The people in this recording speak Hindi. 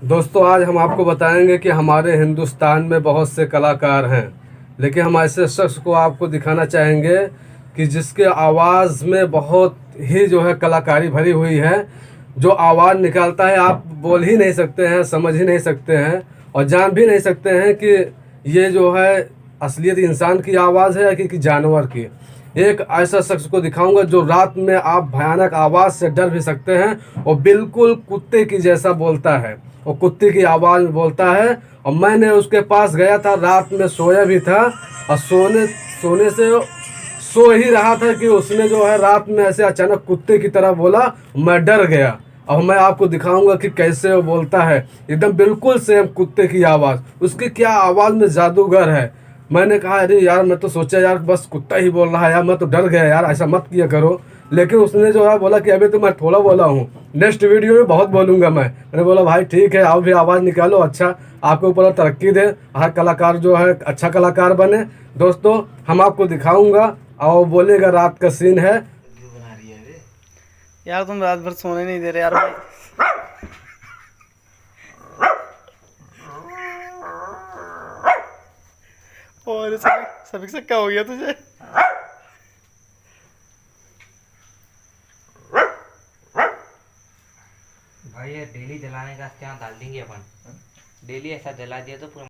दोस्तों आज हम आपको बताएंगे कि हमारे हिंदुस्तान में बहुत से कलाकार हैं, लेकिन हम ऐसे शख्स को आपको दिखाना चाहेंगे कि जिसके आवाज़ में बहुत ही जो है कलाकारी भरी हुई है। जो आवाज़ निकालता है आप बोल ही नहीं सकते हैं, समझ ही नहीं सकते हैं और जान भी नहीं सकते हैं कि ये जो है असलियत इंसान की आवाज़ है या कि जानवर की। एक ऐसा शख्स को दिखाऊंगा जो रात में आप भयानक आवाज़ से डर भी सकते हैं और बिल्कुल कुत्ते की जैसा बोलता है और कुत्ते की आवाज़ में बोलता है। और मैंने उसके पास गया था, रात में सोया भी था और सोने सोने से सो ही रहा था कि उसने जो है रात में ऐसे अचानक कुत्ते की तरह बोला। मैं डर गया। अब मैं आपको दिखाऊंगा कि कैसे वो बोलता है, एकदम बिल्कुल सेम कुत्ते की आवाज़। उसकी क्या आवाज़ में जादूगर है। मैंने कहा अरे यार, मैं तो सोचा यार बस कुत्ता ही बोल रहा है यार, मैं तो डर गया यार, ऐसा मत किया करो। लेकिन उसने जो है बोला कि अभी तो मैं थोड़ा बोला हूँ, नेक्स्ट वीडियो में बहुत बोलूँगा। मैंने बोला भाई ठीक है, आओ भी आवाज़ निकालो, अच्छा आपके ऊपर तरक्की दे, हर कलाकार जो है अच्छा कलाकार बने। दोस्तों हम आपको दिखाऊंगा और बोलेगा रात का सीन है। क्यों बना रही है रे? यार तुम रात भर सोने नहीं दे रहे यार भाई। और सभी सभी से क्या हो गया तुझे? भाई ये डेली जलाने का क्या डाल देंगे अपन। डेली ऐसा जला दिया तो पूरा